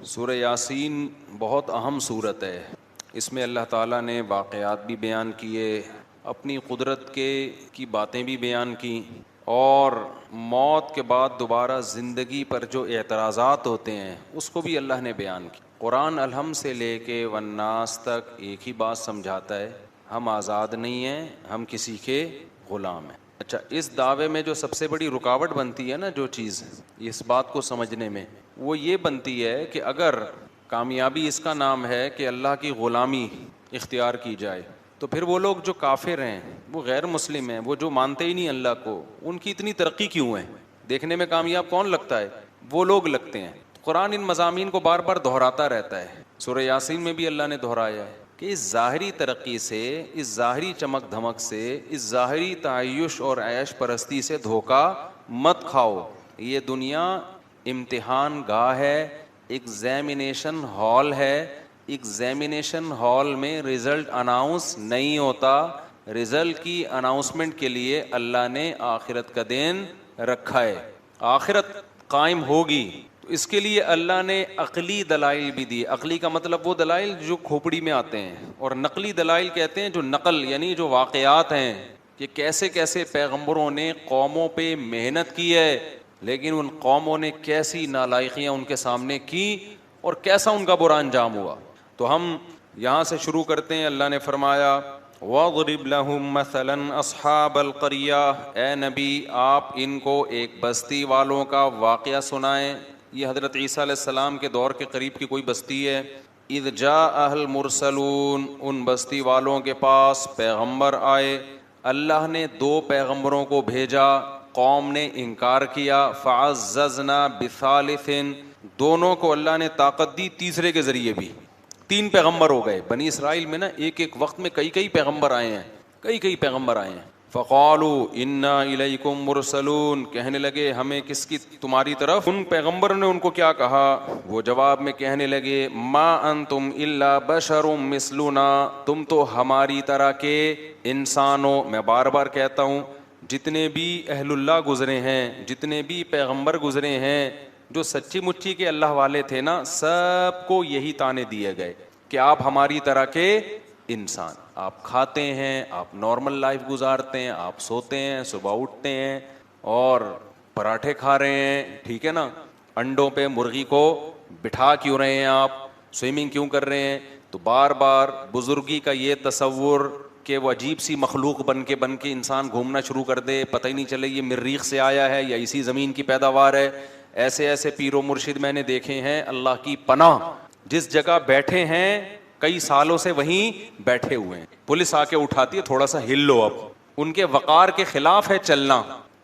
سورہ یاسین بہت اہم صورت ہے. اس میں اللہ تعالیٰ نے واقعات بھی بیان کیے, اپنی قدرت کی باتیں بھی بیان کی, اور موت کے بعد دوبارہ زندگی پر جو اعتراضات ہوتے ہیں اس کو بھی اللہ نے بیان کی. قرآن الحم سے لے کے والناس تک ایک ہی بات سمجھاتا ہے, ہم آزاد نہیں ہیں, ہم کسی کے غلام ہیں. اچھا, اس دعوے میں جو سب سے بڑی رکاوٹ بنتی ہے نا, جو چیز اس بات کو سمجھنے میں, وہ یہ بنتی ہے کہ اگر کامیابی اس کا نام ہے کہ اللہ کی غلامی اختیار کی جائے, تو پھر وہ لوگ جو کافر ہیں, وہ غیر مسلم ہیں, وہ جو مانتے ہی نہیں اللہ کو, ان کی اتنی ترقی کیوں ہے؟ دیکھنے میں کامیاب کون لگتا ہے؟ وہ لوگ لگتے ہیں. قرآن ان مضامین کو بار بار دہراتا رہتا ہے. سورہ یاسین میں بھی اللہ نے دہرایا ہے کہ اس ظاہری ترقی سے, اس ظاہری چمک دھمک سے, اس ظاہری تعیش اور عیش پرستی سے دھوکہ مت کھاؤ. یہ دنیا امتحان گاہ ہے, ایگزامینیشن ہال ہے. ایگزامینیشن ہال میں رزلٹ اناؤنس نہیں ہوتا, رزلٹ کی اناؤنسمنٹ کے لیے اللہ نے آخرت کا دن رکھا ہے. آخرت قائم ہوگی تو اس کے لیے اللہ نے عقلی دلائل بھی دی. عقلی کا مطلب وہ دلائل جو کھوپڑی میں آتے ہیں, اور نقلی دلائل کہتے ہیں جو نقل یعنی جو واقعات ہیں, کہ کیسے کیسے پیغمبروں نے قوموں پہ محنت کی ہے, لیکن ان قوموں نے کیسی نالائقیاں ان کے سامنے کی اور کیسا ان کا برا انجام ہوا. تو ہم یہاں سے شروع کرتے ہیں. اللہ نے فرمایا وَاضْرِبْ لَهُمْ مَثَلًا أَصْحَابَ الْقَرْيَةِ, اے نبی آپ ان کو ایک بستی والوں کا واقعہ سنائیں. یہ حضرت عیسیٰ علیہ السلام کے دور کے قریب کی کوئی بستی ہے. اِذْ جَاءَهَا الْمُرْسَلُونَ, ان بستی والوں کے پاس پیغمبر آئے. اللہ نے 2 پیغمبروں کو بھیجا, قوم نے انکار کیا. فَعَزَّزْنَا بِثَالِثٍ, دونوں کو اللہ نے طاقت دی تیسرے کے ذریعے بھی. 3 پیغمبر ہو گئے. بنی اسرائیل میں نا ایک ایک وقت میں کئی پیغمبر آئے ہیں, کئی پیغمبر آئے ہیں. فَقَالُوا إِنَّا إِلَيْكُمْ مُرْسَلُونَ, کہنے لگے ہمیں کس کی, تمہاری طرف. ان پیغمبروں نے ان کو کیا کہا؟ وہ جواب میں کہنے لگے مَا أَنْتُمْ إِلَّا بَشَرٌ مِثْلُنَا, تم تو ہماری طرح کے انسان ہو. میں بار بار کہتا ہوں, جتنے بھی اہل اللہ گزرے ہیں, جتنے بھی پیغمبر گزرے ہیں, جو سچی مچی کے اللہ والے تھے نا, سب کو یہی طعنے دیے گئے کہ آپ ہماری طرح کے انسان, آپ کھاتے ہیں, آپ نارمل لائف گزارتے ہیں, آپ سوتے ہیں, صبح اٹھتے ہیں اور پراٹھے کھا رہے ہیں, ٹھیک ہے نا, انڈوں پہ مرغی کو بٹھا کیوں رہے ہیں آپ, سوئمنگ کیوں کر رہے ہیں. تو بار بار بزرگی کا یہ تصور کہ وہ عجیب سی مخلوق بن کے انسان گھومنا شروع کر دے, پتہ ہی نہیں چلے یہ مریخ سے آیا ہے یا اسی زمین کی پیداوار ہے. ایسے پیر و مرشد میں نے دیکھے ہیں, اللہ کی پناہ, جس جگہ بیٹھے ہیں کئی سالوں سے وہیں بیٹھے ہوئے ہیں. پولیس آ کے اٹھاتی ہے, تھوڑا سا ہل لو, اب ان کے وقار کے خلاف ہے چلنا.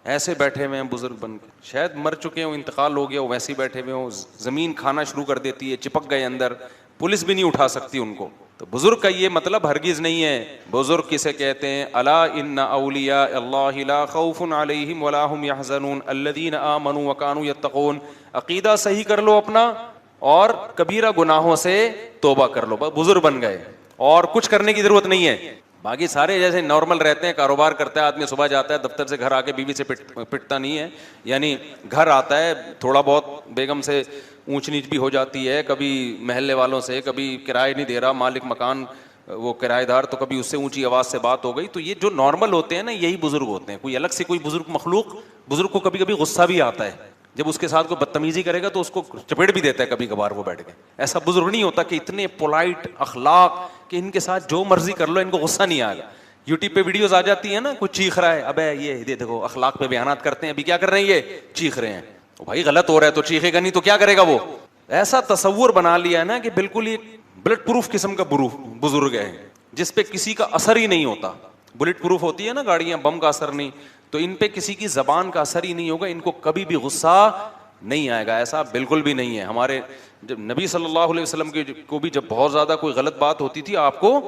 ایسے بیٹھے ہوئے ہیں بزرگ بن کے, شاید مر چکے ہوں, انتقال ہو گیا ہو, ویسے بیٹھے ہوئے ہوں. زمین کھانا شروع کر دیتی ہے, چپک گئے اندر, پولیس بھی نہیں اٹھا سکتی ان کو. تو بزرگ کا یہ مطلب ہرگز نہیں ہے. بزرگ کسے کہتے ہیں؟ الا ان اولیاء اللہ لا خوف علیہم ولا هم يحزنون الذین آمنوا وکانوا یتقون. عقیدہ صحیح کر لو اپنا اور کبیرہ گناہوں سے توبہ کر لو, بس بزرگ بن گئے, اور کچھ کرنے کی ضرورت نہیں ہے. باقی سارے جیسے نارمل رہتے ہیں, کاروبار کرتا ہے آدمی, صبح جاتا ہے دفتر سے, گھر آ کے بیوی سے پٹتا نہیں ہے, یعنی گھر آتا ہے, تھوڑا بہت بیگم سے اونچ نیچ بھی ہو جاتی ہے, کبھی محلے والوں سے, کبھی کرایہ نہیں دے رہا مالک مکان وہ کرایہ دار, تو کبھی اس سے اونچی آواز سے بات ہو گئی. تو یہ جو نارمل ہوتے ہیں نا, یہی بزرگ ہوتے ہیں. کوئی الگ سے کوئی بزرگ مخلوق, بزرگ کو کبھی کبھی غصہ بھی آتا ہے, جب اس کے ساتھ کوئی بدتمیزی کرے گا تو اس کو چپیٹ بھی دیتا ہے کبھی کبھار وہ بیٹھ کے. ایسا بزرگ نہیں ہوتا کہ اتنے پولائٹ اخلاق کہ ان کے ساتھ جو مرضی کر لو ان کو غصہ نہیں آئے گا. یوٹیوب پہ ویڈیوز آ جاتی ہیں نا, کوئی چیخ رہا ہے, ابے یہ دیکھو اخلاق پہ بیانات کرتے ہیں, ابھی کیا کر رہے ہیں, یہ چیخ رہے ہیں. بھائی غلط ہو رہا ہے تو چیخے گا نہیں تو کیا کرے گا وہ. ایسا تصور بنا لیا ہے نا کہ بالکل یہ بلٹ پروف قسم کا بزرگ ہے, جس پہ کسی کا اثر ہی نہیں ہوتا. بلٹ پروف ہوتی ہے نا گاڑیاں, بم کا اثر نہیں, تو ان پہ کسی کی زبان کا اثر ہی نہیں ہوگا, ان کو کبھی بھی غصہ نہیں آئے گا. ایسا بالکل بھی نہیں ہے. ہمارے جب نبی صلی اللہ علیہ وسلم کو بھی جب بہت زیادہ کوئی غلط بات ہوتی تھی, آپ کو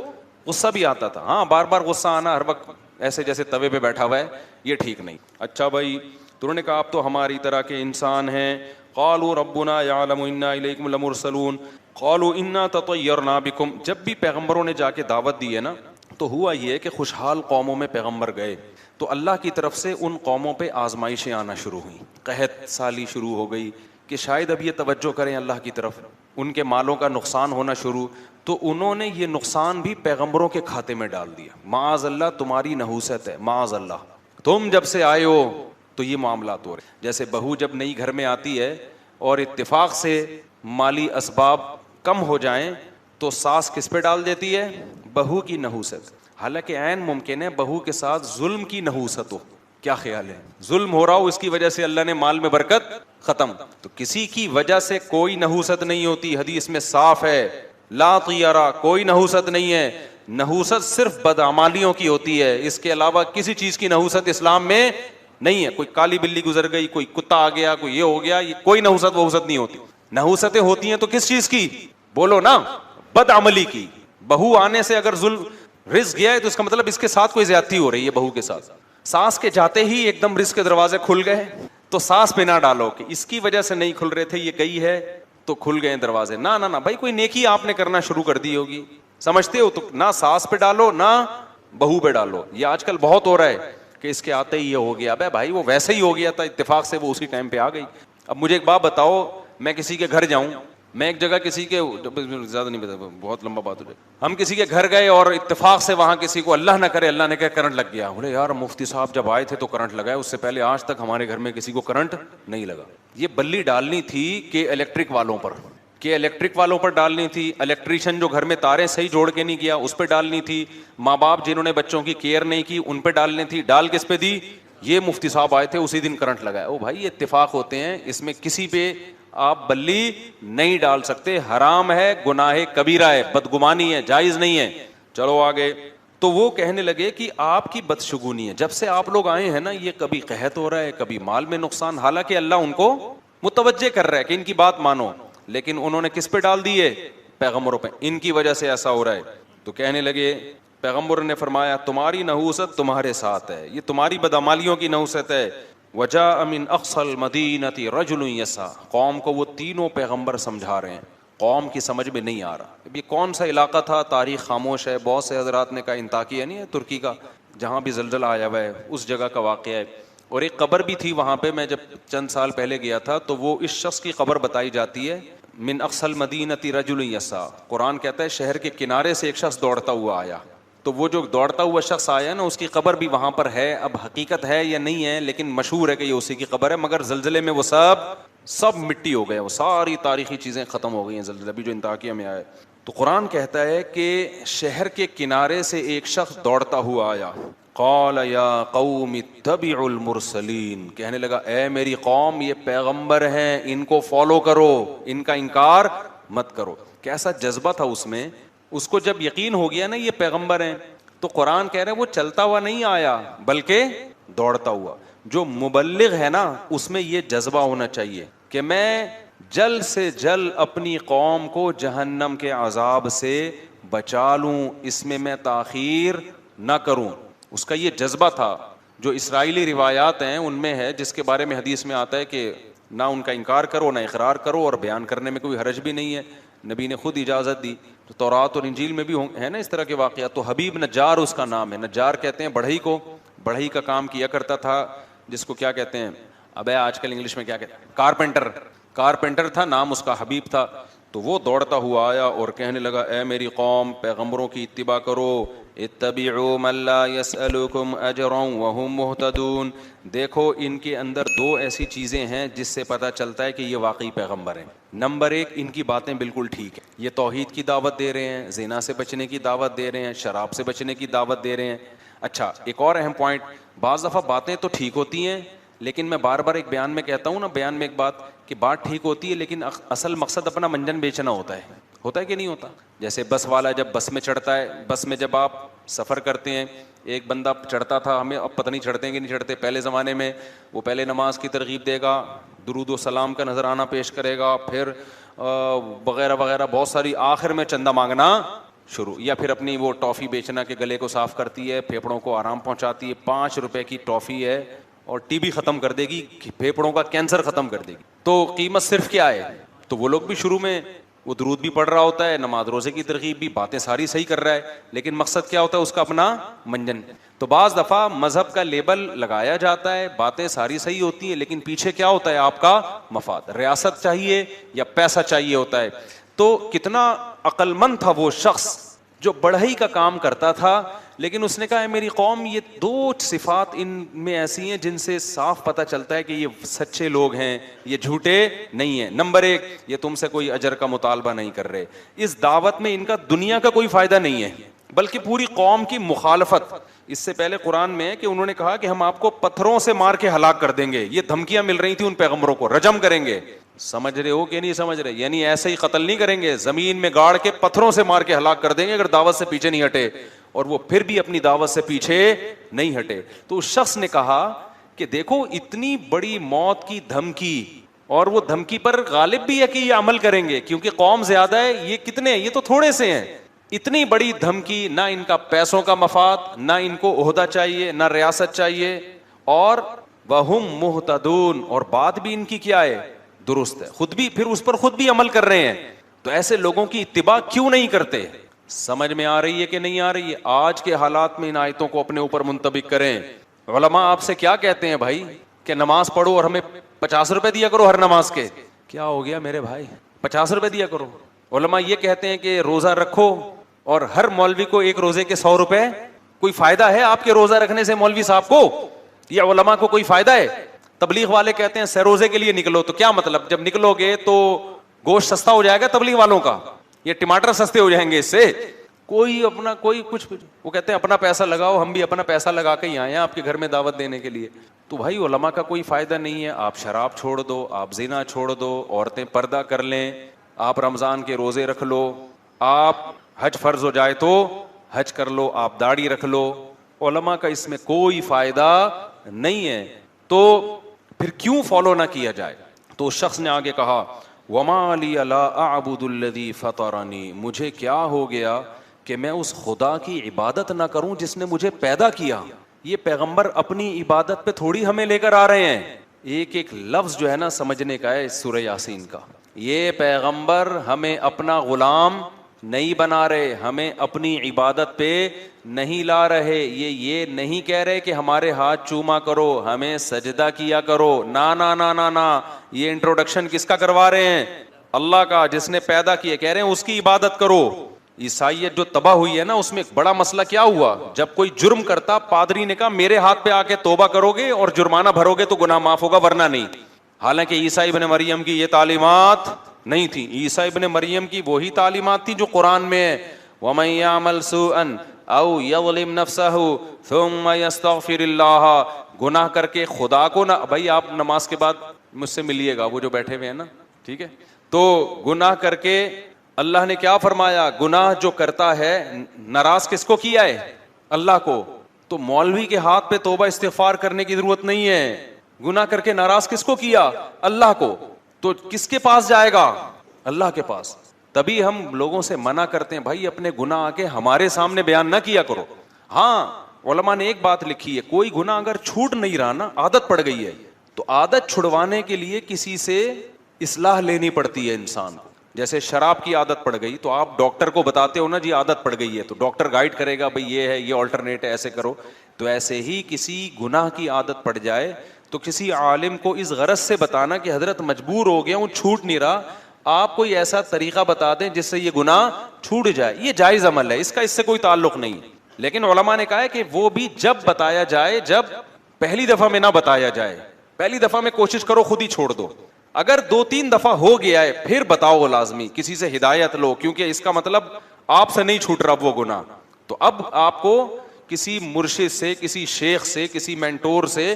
غصہ بھی آتا تھا. ہاں, بار بار غصہ آنا ہر وقت ایسے جیسے توے پہ بیٹھا ہوا ہے, یہ ٹھیک نہیں. اچھا بھائی, تو انہوں نے کہا آپ تو ہماری طرح کے انسان ہیں. قالوا ربنا يعلم انا الیکم لمرسلون قالوا انا تطیرنا بکم. جب بھی پیغمبروں نے جا کے دعوت دی ہے نا, تو ہوا یہ کہ خوشحال قوموں میں پیغمبر گئے تو اللہ کی طرف سے ان قوموں پہ آزمائشیں آنا شروع ہوئیں, قحط سالی شروع ہو گئی کہ شاید اب یہ توجہ کریں اللہ کی طرف. ان کے مالوں کا نقصان ہونا شروع, تو انہوں نے یہ نقصان بھی پیغمبروں کے کھاتے میں ڈال دیا. معاذ اللہ تمہاری نحوست ہے, معاذ اللہ, تم جب سے آئے ہو تو یہ معاملات ہو رہے. جیسے بہو جب نئی گھر میں آتی ہے اور اتفاق سے مالی اسباب کم ہو جائیں تو ساس کس پہ ڈال دیتی ہے؟ بہو کی نحوست. حالانکہ عین ممکن ہے بہو کے ساتھ ظلم کی نحوست ہو. کیا خیال ہے؟ ظلم ہو رہا ہو, اس کی وجہ سے اللہ نے مال میں برکت ختم. تو کسی کی وجہ سے کوئی نحوست نہیں ہوتی, حدیث میں صاف ہے, لا طیرہ, کوئی نحوست نہیں ہے. نحوست صرف بدعمالیوں کی ہوتی ہے, اس کے علاوہ کسی چیز کی نحوست اسلام میں نہیں ہے. کوئی کالی بلی گزر گئی, کوئی کتا آ گیا, کوئی یہ ہو گیا, یہ کوئی نحوست وحوست نہیں ہوتی. نحوستیں ہوتی ہیں تو کس چیز کی بولو نا؟ بدعملی کی. بہو آنے سے اگر ظلم رزق گیا ہے تو اس کا مطلب اس کے ساتھ کوئی زیادتی ہو رہی ہے بہو کے ساتھ. ساس کے جاتے ہی ایک دم رزق کے دروازے کھل گئے تو ساس پہ نہ ڈالو کہ اس کی وجہ سے نہیں کھل رہے تھے, یہ گئی ہے تو کھل گئے دروازے. نہ نہ نہ بھائی, کوئی نیکی آپ نے کرنا شروع کر دی ہوگی, سمجھتے ہو, تو نہ ساس پہ ڈالو نہ بہو پہ ڈالو. یہ آج کل بہت ہو رہا ہے کہ اس کے آتے ہی یہ ہو گیا. بھائی وہ ویسے ہی ہو گیا تھا, اتفاق سے وہ اسی ٹائم پہ آ گئی. اب مجھے ایک بات بتاؤ, میں کسی کے گھر جاؤں, میں ایک جگہ کسی کے, زیادہ نہیں بتا, بہت لمبا بات ہو جائے, ہم کسی کے گھر گئے اور اتفاق سے وہاں کسی کو, اللہ نہ کرے, اللہ نے کہا کرنٹ لگ گیا. بولے یار مفتی صاحب جب آئے تھے تو کرنٹ لگا ہے, اس سے پہلے آج تک ہمارے گھر میں کسی کو کرنٹ نہیں لگا. یہ بلی ڈالنی تھی کہ الیکٹرک والوں پر, کہ الیکٹرک والوں پر ڈالنی تھی, الیکٹریشین جو گھر میں تاریں صحیح جوڑ کے نہیں گیا اس پہ ڈالنی تھی, ماں باپ جنہوں نے بچوں کی کیئر نہیں کی ان پہ ڈالنی تھی. ڈال کس پہ دی؟ یہ مفتی صاحب آئے تھے اسی دن کرنٹ لگا ہے. او بھائی یہ اتفاق ہوتے ہیں, اس میں کسی پہ آپ بلی نہیں ڈال سکتے, حرام ہے, گناہ کبیرہ ہے, بدگمانی ہے, جائز نہیں ہے. چلو آگے. تو وہ کہنے لگے کہ آپ کی بدشگونی ہے, جب سے آپ لوگ آئے ہیں نا یہ کبھی قحط ہو رہا ہے, کبھی مال میں نقصان. حالانکہ اللہ ان کو متوجہ کر رہا ہے کہ ان کی بات مانو, لیکن انہوں نے کس پہ ڈال دیے؟ پیغمبروں پہ. ان کی وجہ سے ایسا ہو رہا ہے. تو کہنے لگے, پیغمبر نے فرمایا تمہاری نحوست تمہارے ساتھ ہے, یہ تمہاری بدعمالیوں کی نحوست ہے. وجاء من اقصى المدینة رجل یسعى, قوم کو وہ تینوں پیغمبر سمجھا رہے ہیں, قوم کی سمجھ میں نہیں آ رہا. اب یہ کون سا علاقہ تھا؟ تاریخ خاموش ہے. بہت سے حضرات نے کہا انطاکیہ نہیں ہے ترکی کا, جہاں بھی زلزلہ آیا ہوا ہے, اس جگہ کا واقعہ ہے. اور ایک قبر بھی تھی وہاں پہ, میں جب چند سال پہلے گیا تھا تو وہ اس شخص کی قبر بتائی جاتی ہے, من اقصى المدینة رجل یسعى. قرآن کہتا ہے شہر کے کنارے سے ایک شخص دوڑتا ہوا آیا, تو وہ جو دوڑتا ہوا شخص آیا نا اس کی قبر بھی وہاں پر ہے. اب حقیقت ہے یا نہیں ہے, لیکن مشہور ہے کہ یہ اسی کی قبر ہے, مگر زلزلے میں وہ سب مٹی ہو گئے, وہ ساری تاریخی چیزیں ختم ہو گئی ہیں زلزلہ بھی جو انطاکیہ میں آیا. تو قرآن کہتا ہے کہ شہر کے کنارے سے ایک شخص دوڑتا ہوا آیا, قال یا قوم اتبعوا المرسلین, کہنے لگا اے میری قوم یہ پیغمبر ہیں, ان کو فالو کرو, ان کا انکار مت کرو. کیسا جذبہ تھا اس میں. اس کو جب یقین ہو گیا نا یہ پیغمبر ہیں, تو قرآن کہہ رہے ہیں وہ چلتا ہوا نہیں آیا بلکہ دوڑتا ہوا. جو مبلغ ہے نا اس میں یہ جذبہ ہونا چاہیے کہ میں جلد سے جلد اپنی قوم کو جہنم کے عذاب سے بچا لوں, اس میں تاخیر نہ کروں. اس کا یہ جذبہ تھا. جو اسرائیلی روایات ہیں ان میں ہے, جس کے بارے میں حدیث میں آتا ہے کہ نہ ان کا انکار کرو نہ اقرار کرو, اور بیان کرنے میں کوئی حرج بھی نہیں ہے, نبی نے خود اجازت دی. تو تورات اور انجیل میں بھی ہے نا اس طرح کے واقعات. تو حبیب نجار اس کا نام ہے, نجار کہتے ہیں بڑھئی کو, بڑھئی کا کام کیا کرتا تھا, جس کو کیا کہتے ہیں ابے آج کل انگلش میں کیا کہتے ہیں, کارپینٹر تھا, نام اس کا حبیب تھا. تو وہ دوڑتا ہوا آیا اور کہنے لگا اے میری قوم پیغمبروں کی اتباع کرو, اتبعوا من لا يسألكم اجرا وهم مهتدون. دیکھو ان کے اندر دو ایسی چیزیں ہیں جس سے پتہ چلتا ہے کہ یہ واقعی پیغمبر ہیں. نمبر ایک, ان کی باتیں بالکل ٹھیک ہیں, یہ توحید کی دعوت دے رہے ہیں, زنا سے بچنے کی دعوت دے رہے ہیں, شراب سے بچنے کی دعوت دے رہے ہیں. اچھا ایک اور اہم پوائنٹ, بعض دفعہ باتیں تو ٹھیک ہوتی ہیں, لیکن میں بار بار ایک بیان میں کہتا ہوں نا, بیان میں ایک بات کہ بات ٹھیک ہوتی ہے لیکن اصل مقصد اپنا منجن بیچنا ہوتا ہے کہ نہیں ہوتا. جیسے بس والا جب بس میں چڑھتا ہے, بس میں جب آپ سفر کرتے ہیں, ایک بندہ چڑھتا تھا, ہمیں اب پتہ نہیں چڑھتے ہیں کہ نہیں چڑھتے, پہلے زمانے میں وہ پہلے نماز کی ترغیب دے گا, درود و سلام کا نذرانہ پیش کرے گا, پھر وغیرہ وغیرہ بہت ساری, آخر میں چندہ مانگنا شروع, یا پھر اپنی وہ ٹافی بیچنا کہ گلے کو صاف کرتی ہے, پھیپھڑوں کو آرام پہنچاتی ہے, 5 روپے کی ٹافی ہے اور ٹی بی ختم کر دے گی, پھیپھڑوں کا کینسر ختم کر دے گی. تو قیمت صرف کیا ہے؟ تو وہ لوگ بھی شروع میں وہ درود بھی پڑھ رہا ہوتا ہے, نماز روزے کی ترغیب بھی, باتیں ساری صحیح کر رہا ہے, لیکن مقصد کیا ہوتا ہے اس کا اپنا منجن. تو بعض دفعہ مذہب کا لیبل لگایا جاتا ہے, باتیں ساری صحیح ہوتی ہیں, لیکن پیچھے کیا ہوتا ہے آپ کا مفاد, ریاست چاہیے یا پیسہ چاہیے ہوتا ہے. تو کتنا عقل مند تھا وہ شخص جو بڑھئی کا کام کرتا تھا، لیکن اس نے کہا ہے میری قوم یہ دو صفات ان میں ایسی ہیں جن سے صاف پتہ چلتا ہے کہ یہ سچے لوگ ہیں، یہ جھوٹے نہیں ہیں۔ نمبر ایک، یہ تم سے کوئی اجر کا مطالبہ نہیں کر رہے، اس دعوت میں ان کا دنیا کا کوئی فائدہ نہیں ہے بلکہ پوری قوم کی مخالفت۔ اس سے پہلے قرآن میں ہے کہ انہوں نے کہا کہ ہم آپ کو پتھروں سے مار کے ہلاک کر دیں گے، یہ دھمکیاں مل رہی تھیں ان پیغمبروں کو، رجم کریں گے۔ سمجھ رہے ہو کہ نہیں سمجھ رہے؟ یعنی ایسے ہی قتل نہیں کریں گے، زمین میں گاڑ کے پتھروں سے مار کے ہلاک کر دیں گے اگر دعوت سے پیچھے نہیں ہٹے، اور وہ پھر بھی اپنی دعوت سے پیچھے نہیں ہٹے۔ تو اس شخص نے کہا کہ دیکھو اتنی بڑی موت کی دھمکی، اور وہ دھمکی پر غالب بھی ہے کہ یہ عمل کریں گے کیونکہ قوم زیادہ ہے، یہ کتنے ہیں؟ یہ تو تھوڑے سے ہیں۔ اتنی بڑی دھمکی، نہ ان کا پیسوں کا مفاد، نہ ان کو عہدہ چاہیے، نہ ریاست چاہیے، اور وہم مہتدون، اور بات بھی ان کی کیا ہے؟ درست ہے، خود بھی پھر اس پر خود بھی عمل کر رہے ہیں۔ تو ایسے لوگوں کی اتباع کیوں نہیں کرتے؟ سمجھ میں آ رہی ہے کہ نہیں آ رہی ہے؟ آج کے حالات میں ان آیتوں کو اپنے اوپر منطبق کریں۔ علماء آپ سے کیا کہتے ہیں بھائی کہ نماز پڑھو اور ہمیں 50 روپے دیا کرو ہر نماز کے؟ کیا ہو گیا میرے بھائی؟ 50 روپے دیا کرو۔ علماء یہ کہتے ہیں کہ روزہ رکھو اور ہر مولوی کو ایک روزے کے 100 روپے۔ کوئی فائدہ ہے آپ کے روزہ رکھنے سے مولوی صاحب کو یا علماء کو کوئی فائدہ ہے؟ تبلیغ والے کہتے ہیں سہ روزے کے لیے نکلو، تو کیا مطلب؟ جب نکلو گے تو گوشت سستا ہو جائے گا تبلیغ والوں کا، یہ ٹماٹر سستے ہو جائیں گے اس سے؟ کوئی اپنا کوئی کچھ، وہ کہتے ہیں اپنا پیسہ لگاؤ، ہم بھی اپنا پیسہ لگا کے ہی آئے ہیں آپ کے گھر میں دعوت دینے کے لیے۔ تو بھائی علماء کا کوئی فائدہ نہیں ہے، آپ شراب چھوڑ دو، آپ زنا چھوڑ دو، عورتیں پردہ کر لیں، آپ رمضان کے روزے رکھ لو، آپ حج فرض ہو جائے تو حج کر لو، آپ داڑھی رکھ لو، علماء کا اس میں کوئی فائدہ نہیں ہے، تو پھر کیوں فالو نہ کیا جائے؟ تو اس شخص نے آگے کہا وَمَا لِيَ لَا أَعْبُدُ الَّذِي فَطَرَنِي، مجھے کیا ہو گیا کہ میں اس خدا کی عبادت نہ کروں جس نے مجھے پیدا کیا۔ یہ پیغمبر اپنی عبادت پہ تھوڑی ہمیں لے کر آ رہے ہیں، ایک ایک لفظ جو ہے نا سمجھنے کا ہے سورہ یاسین کا۔ یہ پیغمبر ہمیں اپنا غلام نہیں بنا رہے، ہمیں اپنی عبادت پہ نہیں لا رہے، یہ نہیں کہہ رہے کہ ہمارے ہاتھ چوما کرو، ہمیں سجدہ کیا کرو، نا نا نا نا نا۔ یہ انٹروڈکشن کس کا کروا رہے ہیں؟ اللہ کا، جس نے پیدا کیا، کہہ رہے ہیں اس کی عبادت کرو۔ عیسائیت جو تباہ ہوئی ہے نا، اس میں ایک بڑا مسئلہ کیا ہوا؟ جب کوئی جرم کرتا پادری نے کہا میرے ہاتھ پہ آ کے توبہ کرو گے اور جرمانہ بھرو گے تو گناہ معاف ہوگا ورنہ نہیں۔ حالانکہ عیسیٰ ابن مریم کی یہ تعلیمات نہیں تھی، عیسیٰ ابن مریم کی وہی تعلیمات تھی جو قرآن میں ہے، وَمَن يَعْمَلْ سُوءًا أَوْ يَظْلِمْ نَفْسَهُ ثُمَّ يَسْتَغْفِرِ اللَّهَ، گناہ کر کے خدا کو نہ، بھائی آپ نماز کے بعد مجھ سے ملیے گا، وہ جو بیٹھے ہوئے ہیں نا، ٹھیک ہے؟ تو گناہ کر کے اللہ نے کیا فرمایا؟ گناہ جو کرتا ہے ناراض کس کو کیا ہے؟ اللہ کو۔ تو مولوی کے ہاتھ پہ توبہ استغفار کرنے کی ضرورت نہیں ہے، گناہ کر کے ناراض کس کو کیا؟ اللہ کو۔ تو کس کے پاس جائے گا؟ اللہ کے پاس۔ تبھی ہم لوگوں سے منع کرتے ہیں بھائی اپنے گناہ آ کے ہمارے سامنے بیان نہ کیا کرو۔ ہاں علماء نے ایک بات لکھی ہے، کوئی گناہ اگر چھوٹ نہیں رہا نا، عادت پڑ گئی ہے، تو عادت چھڑوانے کے لیے کسی سے اصلاح لینی پڑتی ہے انسان کو۔ جیسے شراب کی عادت پڑ گئی تو آپ ڈاکٹر کو بتاتے ہو نا جی عادت پڑ گئی ہے، تو ڈاکٹر گائیڈ کرے گا بھائی یہ ہے، یہ آلٹرنیٹ ہے، ایسے کرو۔ تو ایسے ہی کسی گناہ کی عادت پڑ جائے تو کسی عالم کو اس غرض سے بتانا کہ حضرت مجبور ہو گیا ہوں، چھوٹ نہیں رہا، آپ کوئی ایسا طریقہ بتا دیں جس سے یہ گناہ چھوٹ جائے، یہ جائز عمل ہے، اس کا اس سے کوئی تعلق نہیں۔ لیکن علماء نے کہا ہے کہ وہ بھی جب بتایا جائے، جب پہلی دفعہ میں نہ بتایا جائے، پہلی دفعہ میں کوشش کرو خود ہی چھوڑ دو، اگر 2-3 دفعہ ہو گیا ہے پھر بتاؤ لازمی، کسی سے ہدایت لو، کیونکہ اس کا مطلب آپ سے نہیں چھوٹ رہا وہ گناہ۔ تو اب آپ کو کسی مرشد سے، کسی شیخ سے، کسی مینٹور سے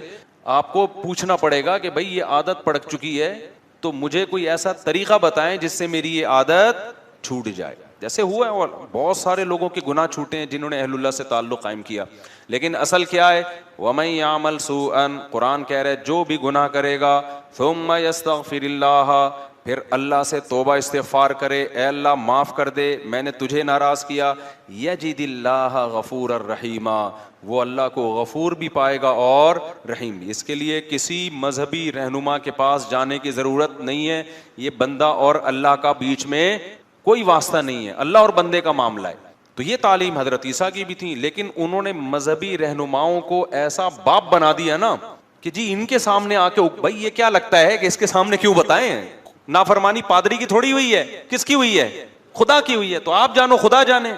آپ کو پوچھنا پڑے گا کہ بھائی یہ عادت پڑ چکی ہے تو مجھے کوئی ایسا طریقہ بتائیں جس سے میری یہ عادت چھوٹ جائے۔ جیسے ہوا ہے بہت سارے لوگوں کے گناہ چھوٹے ہیں جنہوں نے اہل اللہ سے تعلق قائم کیا، لیکن اصل کیا ہے؟ وَمَن يَعْمَلْ سُوءًا، قرآن کہہ رہے جو بھی گناہ کرے گا، ثُمَّ يَسْتَغْفِرِ اللَّهَ، پھر اللہ سے توبہ استغفار کرے، اے اللہ معاف کر دے، میں نے تجھے ناراض کیا، یجد اللہ غفور الرحیما، وہ اللہ کو غفور بھی پائے گا اور رحیم بھی۔ اس کے لیے کسی مذہبی رہنما کے پاس جانے کی ضرورت نہیں ہے، یہ بندہ اور اللہ کا بیچ میں کوئی واسطہ نہیں ہے، اللہ اور بندے کا معاملہ ہے۔ تو یہ تعلیم حضرت عیسیٰ کی بھی تھی، لیکن انہوں نے مذہبی رہنماؤں کو ایسا باپ بنا دیا نا کہ جی ان کے سامنے آ کے بھائی یہ کیا لگتا ہے کہ اس کے سامنے کیوں بتائیں، نافرمانی پادری کی تھوڑی ہوئی ہے, کس کی ہوئی ہے؟ خدا کی ہوئی ہے. تو آپ جانو, خدا جانے,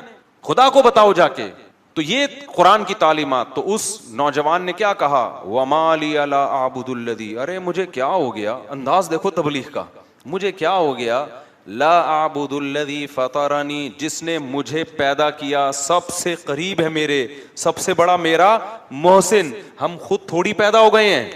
خدا کو بتاؤ جا کے. تو یہ قرآن کی تعلیمات. تو اس نوجوان نے کیا کہا, وَمَا لِيَ لَا أَعْبُدُ الَّذِي, ارے مجھے کیا ہو گیا, انداز دیکھو تبلیغ کا, مجھے کیا ہو گیا, لا اعبد الذی فطرنی, جس نے مجھے پیدا کیا, سب سے قریب ہے میرے, سب سے بڑا میرا محسن. ہم خود تھوڑی پیدا ہو گئے ہیں.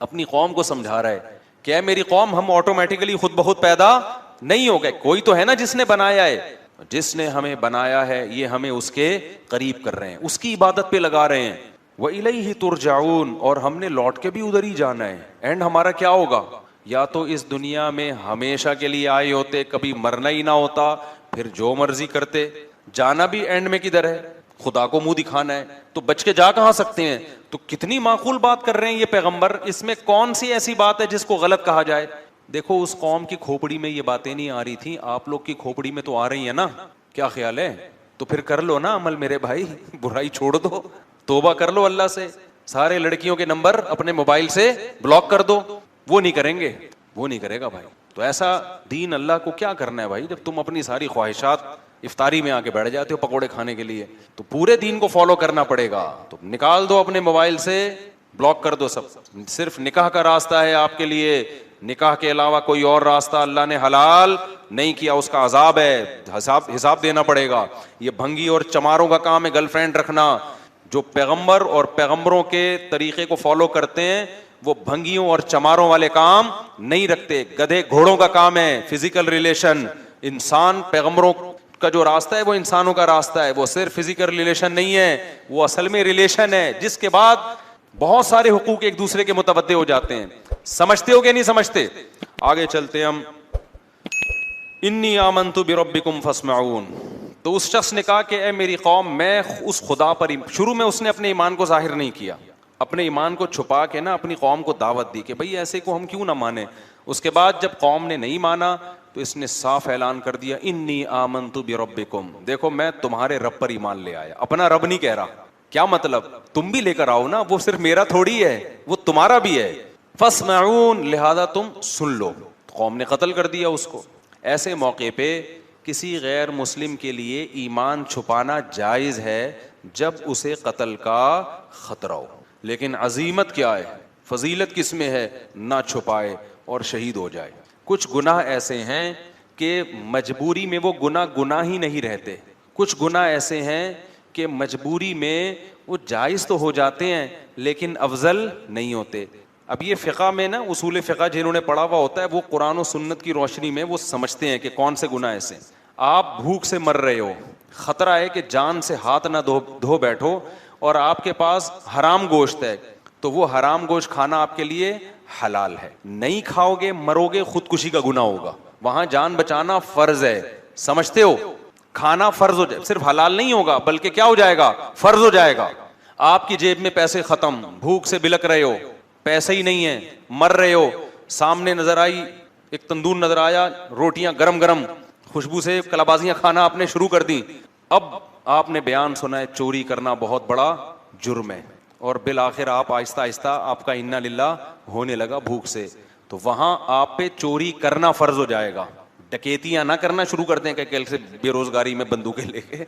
اپنی قوم کو سمجھا رہا ہے کہ اے میری قوم, ہم آٹومیٹیکلی خود بخود پیدا نہیں ہو گئے, کوئی تو ہے نا جس نے بنایا ہے. جس نے ہمیں بنایا ہے یہ ہمیں اس کے قریب کر رہے ہیں, اس کی عبادت پہ لگا رہے ہیں. وَإِلَيْهِ تُرْجَعُونَ, اور ہم نے لوٹ کے بھی ادھر ہی جانا ہے. اینڈ ہمارا کیا ہوگا, یا تو اس دنیا میں ہمیشہ کے لیے آئے ہوتے, کبھی مرنا ہی نہ ہوتا, پھر جو مرضی کرتے. جانا بھی اینڈ میں کدھر ہے, خدا کو منہ دکھانا ہے, تو بچ کے جا کہاں سکتے ہیں. تو کتنی معقول بات کر رہے ہیں یہ پیغمبر, اس میں کون سی ایسی بات ہے جس کو غلط کہا جائے. دیکھو اس قوم کی کھوپڑی میں یہ باتیں نہیں آ رہی تھیں, آپ لوگ کی کھوپڑی میں تو آ رہی ہیں نا, کیا خیال ہے؟ تو پھر کر لو نا عمل میرے بھائی, برائی چھوڑ دو, توبہ کر لو اللہ سے. سارے لڑکیوں کے نمبر اپنے موبائل سے بلاک کر دو, وہ نہیں کریں گے, وہ نہیں کرے گا بھائی. تو ایسا دین اللہ کو کیا کرنا ہے بھائی, جب تم اپنی ساری خواہشات افطاری میں آ کے بیٹھ جاتے ہو پکوڑے کھانے کے لیے. تو پورے دین کو فالو کرنا پڑے گا. تو نکال دو اپنے موبائل سے, بلاک کر دو سب. صرف نکاح کا راستہ ہے آپ کے لیے, نکاح کے علاوہ کوئی اور راستہ اللہ نے حلال نہیں کیا, اس کا عذاب ہے, حساب دینا پڑے گا. یہ بھنگی اور چماروں کا کام ہے گرل فرینڈ رکھنا. جو پیغمبر اور پیغمبروں کے طریقے کو فالو کرتے ہیں وہ بھنگیوں اور چماروں والے کام نہیں رکھتے. گدھے گھوڑوں کا کام ہے فزیکل ریلیشن. انسان, پیغمبروں کا جو راستہ ہے وہ انسانوں کا راستہ ہے, وہ صرف فزیکل ریلیشن نہیں ہے, وہ اصل میں ریلیشن ہے جس کے بعد بہت سارے حقوق ایک دوسرے کے متوجہ ہو جاتے ہیں. سمجھتے ہو کہ نہیں سمجھتے؟ آگے چلتے ہم. انی آمنت بربکم فاسمعون. تو اس شخص نے کہا کہ اے میری قوم, میں اس خدا پر, شروع میں اس نے اپنے ایمان کو ظاہر نہیں کیا, اپنے ایمان کو چھپا کے نا اپنی قوم کو دعوت دی کہ بھئی ایسے کو ہم کیوں نہ مانیں. اس کے بعد جب قوم نے نہیں مانا تو اس نے صاف اعلان کر دیا, انی آمنت بربکم, دیکھو میں تمہارے رب پر ایمان لے آیا. اپنا رب نہیں کہہ رہا. کیا مطلب, تم بھی لے کر آؤ نا, وہ صرف میرا تھوڑی ہے, وہ تمہارا بھی ہے. فاسمعون, لہذا تم سن لو. قوم نے قتل کر دیا اس کو. ایسے موقع پہ کسی غیر مسلم کے لیے ایمان چھپانا جائز ہے جب اسے قتل کا خطرہ ہو. لیکن عظیمت کیا ہے, فضیلت کس میں ہے, نہ چھپائے اور شہید ہو جائے. کچھ گناہ ایسے ہیں کہ مجبوری میں وہ گناہ ہی نہیں رہتے. کچھ گناہ ایسے ہیں کہ مجبوری میں وہ جائز تو ہو جاتے ہیں لیکن افضل نہیں ہوتے. اب یہ فقہ میں نا, اصول فقہ جنہوں نے پڑھا ہوا ہوتا ہے وہ قرآن و سنت کی روشنی میں وہ سمجھتے ہیں کہ کون سے گناہ ایسے. آپ بھوک سے مر رہے ہو, خطرہ ہے کہ جان سے ہاتھ نہ دھو بیٹھو, اور آپ کے پاس حرام گوشت ہے, تو وہ حرام گوشت کھانا آپ کے لیے حلال ہے. نہیں کھاؤ گے مرو گے, خودکشی کا گناہ ہوگا. وہاں جان بچانا فرض ہے, سمجھتے ہو, کھانا فرض ہو جائے, صرف حلال نہیں ہوگا بلکہ کیا ہو جائے گا, فرض ہو جائے گا. آپ کی جیب میں پیسے ختم, بھوک سے بلک رہے ہو, پیسے ہی نہیں ہے, مر رہے ہو, سامنے نظر آئی ایک تندور نظر آیا, روٹیاں گرم گرم, خوشبو سے کلابازیاں کھانا آپ نے شروع کر دی. اب آپ نے بیان سنا ہے چوری کرنا بہت بڑا جرم ہے, اور بالآخر آپ آہستہ آہستہ آپ کا انا للہ ہونے لگا بھوک سے, تو وہاں آپ پہ چوری کرنا فرض ہو جائے گا. ڈکیتیاں نہ کرنا شروع کر دیں کہ کل سے بے روزگاری میں بندوقیں لے کے,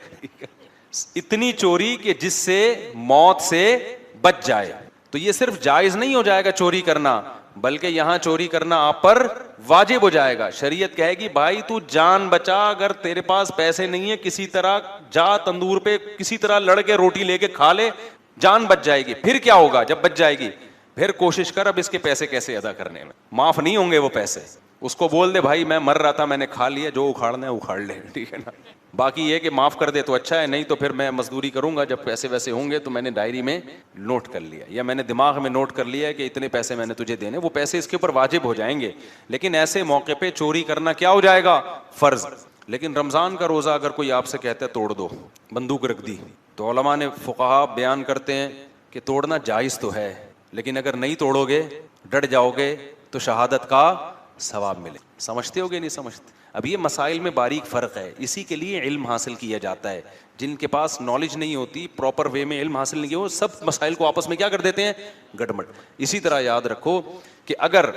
اتنی چوری کہ جس سے موت سے بچ جائے. تو یہ صرف جائز نہیں ہو جائے گا چوری کرنا, بلکہ یہاں چوری کرنا آپ پر واجب ہو جائے گا. شریعت کہے گی بھائی تو جان بچا, اگر تیرے پاس پیسے نہیں ہے کسی طرح جا تندور پہ کسی طرح لڑ کے روٹی لے کے کھا لے, جان بچ جائے گی. پھر کیا ہوگا جب بچ جائے گی, پھر کوشش کر اب اس کے پیسے کیسے ادا کرنے میں, معاف نہیں ہوں گے وہ پیسے. اس کو بول دے بھائی میں مر رہا تھا, میں نے کھا لیا, جو اکھاڑنا ہے اکھاڑ لے, ٹھیک ہے نا. باقی یہ کہ معاف کر دے تو اچھا ہے, نہیں تو پھر میں مزدوری کروں گا, جب پیسے ویسے ہوں گے تو میں نے ڈائری میں نوٹ کر لیا, یا میں نے دماغ میں نوٹ کر لیا کہ اتنے پیسے میں نے تجھے دینے, وہ پیسے اس کے اوپر واجب ہو جائیں گے. لیکن ایسے موقع پہ چوری کرنا کیا ہو جائے گا, فرض. لیکن رمضان کا روزہ اگر کوئی آپ سے کہتا ہے توڑ دو, بندوق رکھ دی, تو علماء نے فقہا بیان کرتے ہیں کہ توڑنا جائز تو ہے, لیکن اگر نہیں توڑو گے, ڈٹ جاؤ گے, تو شہادت کا ثواب ملے. سمجھتے ہو گے نہیں سمجھتے؟ اب یہ مسائل میں باریک فرق ہے, اسی کے لیے علم حاصل کیا جاتا ہے. جن کے پاس نالج نہیں ہوتی, پراپر وے میں علم حاصل نہیں کیا, وہ سب مسائل کو آپس میں کیا کر دیتے ہیں, گڑبڑ. اسی طرح یاد رکھو کہ اگر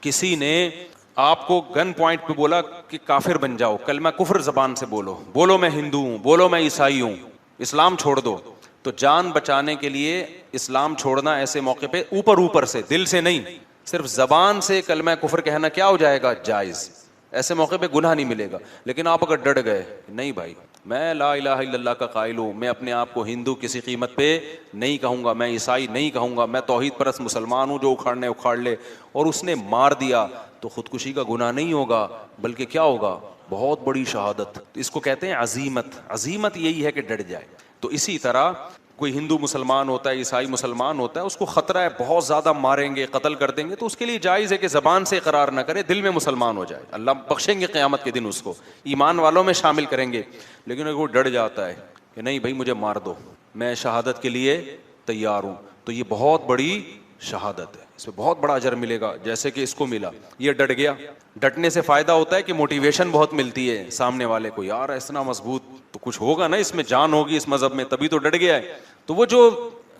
کسی نے آپ کو گن پوائنٹ پہ بولا کہ کافر بن جاؤ، کلمہ کفر زبان سے بولو، بولو میں ہندو ہوں، بولو میں عیسائی ہوں، اسلام چھوڑ دو، تو جان بچانے کے لیے اسلام چھوڑنا ایسے موقع پہ اوپر سے، دل سے نہیں، صرف زبان سے کلمہ کفر کہنا کیا ہو جائے گا؟ جائز. ایسے موقع پہ گناہ نہیں ملے گا. لیکن آپ اگر ڈٹ گئے نہیں بھائی میں لا الہ الا اللہ کا قائل ہوں، میں اپنے آپ کو ہندو کسی قیمت پہ نہیں کہوں گا، میں عیسائی نہیں کہوں گا، میں توحید پرست مسلمان ہوں، جو اکھاڑنے اکھاڑ لے، اور اس نے مار دیا، تو خودکشی کا گناہ نہیں ہوگا بلکہ کیا ہوگا؟ بہت بڑی شہادت. اس کو کہتے ہیں عزیمت. عزیمت یہی ہے کہ ڈٹ جائے. تو اسی طرح کوئی ہندو مسلمان ہوتا ہے، عیسائی مسلمان ہوتا ہے، اس کو خطرہ ہے بہت زیادہ ماریں گے، قتل کر دیں گے، تو اس کے لیے جائز ہے کہ زبان سے اقرار نہ کرے، دل میں مسلمان ہو جائے. اللہ بخشیں گے قیامت کے دن اس کو، ایمان والوں میں شامل کریں گے. لیکن اگر وہ ڈر جاتا ہے کہ نہیں بھائی مجھے مار دو، میں شہادت کے لیے تیار ہوں، تو یہ بہت بڑی شہادت ہے، اس میں بہت بڑا اجر ملے گا، جیسے کہ اس کو ملا. یہ ڈٹ گیا. ڈٹنے سے فائدہ ہوتا ہے کہ موٹیویشن بہت ملتی ہے سامنے والے کو، یار اتنا مضبوط تو کچھ ہوگا نا، اس میں جان ہوگی اس مذہب میں، تبھی تو ڈٹ گیا ہے. تو وہ جو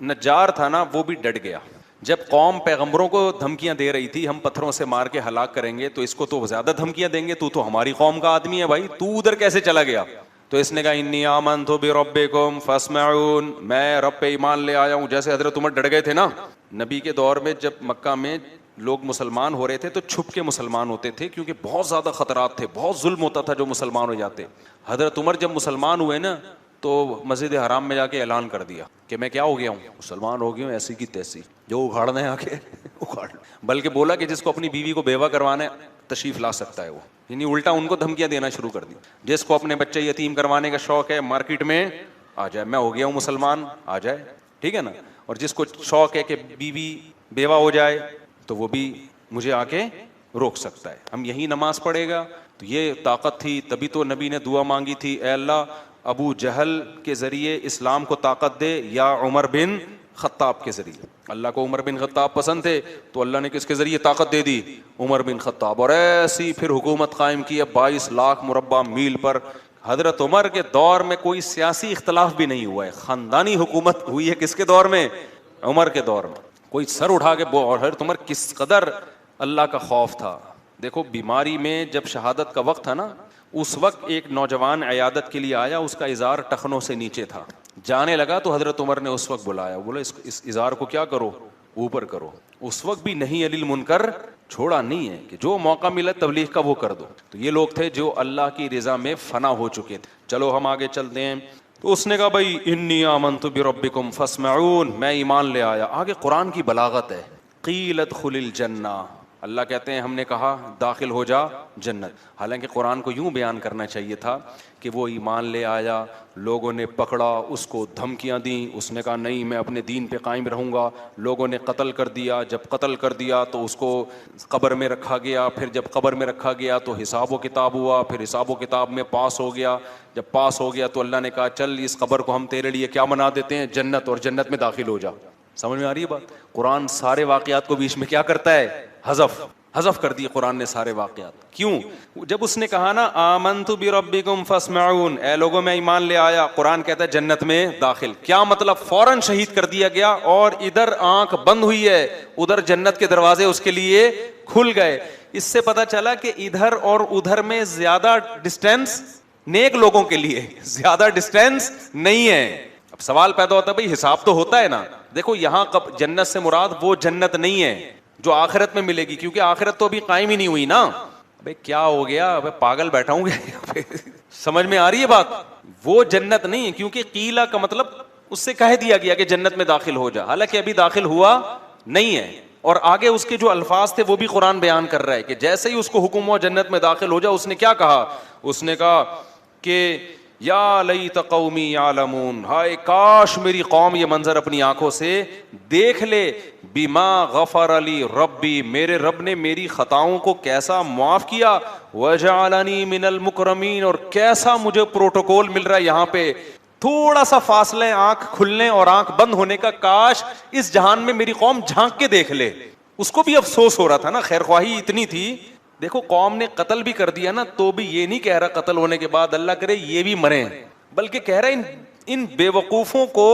نجار تھا نا وہ بھی ڈٹ گیا. جب قوم پیغمبروں کو دھمکیاں دے رہی تھی ہم پتھروں سے مار کے ہلاک کریں گے، تو اس کو تو زیادہ دھمکیاں دیں گے، تو ہماری قوم کا آدمی ہے بھائی، تو ادھر کیسے چلا گیا؟ تو اس نے کہا انی آمنت بربکم فاسمعون، میں رب پہ ایمان لے آیا ہوں. جیسے حضرت عمر ڈر گئے تھے نا نبی کے دور میں، جب مکہ میں لوگ مسلمان ہو رہے تھے تو چھپ کے مسلمان ہوتے تھے، کیونکہ بہت زیادہ خطرات تھے، بہت ظلم ہوتا تھا جو مسلمان ہو جاتے. حضرت عمر جب مسلمان ہوئے نا تو مسجد حرام میں جا کے اعلان کر دیا کہ میں کیا ہو گیا ہوں؟ مسلمان ہو گیا ہوں، ایسی کی تیسی، جو اکھاڑنا ہے آ کے اکھاڑ. بلکہ بولا کہ جس کو اپنی بیوی کو بیوہ کروانا ہے تشریف لا سکتا ہے وہ، یعنی الٹا ان کو دھمکیاں دینا شروع کر دی. جس کو اپنے بچے یتیم کروانے کا شوق ہے مارکیٹ میں آ جائے، میں ہو گیا ہوں مسلمان، آ جائے، ٹھیک ہے نا. اور جس کو شوق ہے کہ بیوی بیوہ ہو جائے تو وہ بھی مجھے آ کے روک سکتا ہے. ہم یہی نماز پڑھے گا. تو یہ طاقت تھی، تبھی تو نبی نے دعا مانگی تھی، اے اللہ ابو جہل کے ذریعے اسلام کو طاقت دے، یا عمر بن خطاب کے ذریعے. اللہ کو عمر بن خطاب پسند تھے تو اللہ نے کس کے ذریعے طاقت دے دی؟ عمر بن خطاب. اور ایسی پھر حکومت قائم کی ہے 22 لاکھ مربع میل پر. حضرت عمر کے دور میں کوئی سیاسی اختلاف بھی نہیں ہوا ہے، خاندانی حکومت ہوئی ہے. کس کے دور میں؟ عمر کے دور میں. کوئی سر اٹھا کے اور حضرت عمر کس قدر اللہ کا خوف تھا. دیکھو بیماری میں جب شہادت کا وقت تھا نا، اس وقت ایک نوجوان عیادت کے لیے آیا، اس کا ازار ٹخنوں سے نیچے تھا، جانے لگا تو حضرت عمر نے اس وقت بلایا، بولا اس ازار کو کیا کرو؟ اوپر کرو. اس وقت بھی نہیں علی المنکر چھوڑا نہیں ہے کہ جو موقع ملا تبلیغ کا وہ کر دو. تو یہ لوگ تھے جو اللہ کی رضا میں فنا ہو چکے تھے. چلو ہم آگے چلتے ہیں. تو اس نے کہا بھائی انی آمنت بربکم فاسمعون، میں ایمان لے آیا. آگے قرآن کی بلاغت ہے، قیل ادخل الجنہ، اللہ کہتے ہیں ہم نے کہا داخل ہو جا جنت. حالانکہ قرآن کو یوں بیان کرنا چاہیے تھا کہ وہ ایمان لے آیا، لوگوں نے پکڑا، اس کو دھمکیاں دیں، اس نے کہا نہیں میں اپنے دین پہ قائم رہوں گا. لوگوں نے قتل کر دیا، جب قتل کر دیا تو اس کو قبر میں رکھا گیا، پھر جب قبر میں رکھا گیا تو حساب و کتاب ہوا، پھر حساب و کتاب میں پاس ہو گیا. جب پاس ہو گیا تو اللہ نے کہا چل اس قبر کو ہم تیرے لیے کیا بنا دیتے ہیں؟ جنت، اور جنت میں داخل ہو جا. سمجھ میں آ رہی ہے بات؟ قرآن سارے واقعات کو بیچ میں کیا کرتا ہے؟ حذف کر دیے قرآن نے سارے واقعات. کیوں؟ جب اس نے کہا نا آمنت بربکم فاسمعون، اے لوگوں میں ایمان لے آیا، قرآن کہتا ہے جنت میں داخل. کیا مطلب؟ فوراً شہید کر دیا گیا، اور ادھر آنکھ بند ہوئی ہے، ادھر جنت کے دروازے اس کے لیے کھل گئے. اس سے پتا چلا کہ ادھر اور ادھر میں زیادہ ڈسٹینس نیک لوگوں کے لیے زیادہ ڈسٹینس نہیں ہے. اب سوال پیدا ہوتا ہے بھائی حساب تو ہوتا ہے نا. دیکھو یہاں جنت سے مراد وہ جنت نہیں ہے جو آخرت میں ملے گی، کیونکہ آخرت تو ابھی قائم ہی نہیں ہوئی نا. بھائی کیا ہو گیا؟ پاگل بیٹھا ہوں گے سمجھ میں آ رہی ہے بات؟ وہ جنت نہیں ہے، کیونکہ قیلا کا مطلب اس سے کہہ دیا گیا کہ جنت میں داخل ہو جا، حالانکہ ابھی داخل ہوا نہیں ہے. اور آگے اس کے جو الفاظ تھے وہ بھی قرآن بیان کر رہا ہے کہ جیسے ہی اس کو حکم ہوا جنت میں داخل ہو جا، اس نے کیا کہا؟ اس نے کہا کہ یا لیت قومی یعلمون، ہائے کاش میری قوم یہ منظر اپنی آنکھوں سے دیکھ لے، بما غفر لی ربی، میرے رب نے میری خطاؤں کو کیسا معاف کیا، وجعلنی من المکرمین، اور کیسا مجھے پروٹوکول مل رہا ہے یہاں پہ. تھوڑا سا فاصلہ آنکھ کھلنے اور آنکھ بند ہونے کا، کاش اس جہان میں میری قوم جھانک کے دیکھ لے. اس کو بھی افسوس ہو رہا تھا نا، خیر خواہی اتنی تھی. دیکھو قوم نے قتل بھی کر دیا نا، تو بھی یہ نہیں کہہ رہا قتل ہونے کے بعد اللہ کرے یہ بھی مریں، بلکہ کہہ رہا ان بے وقوفوں کو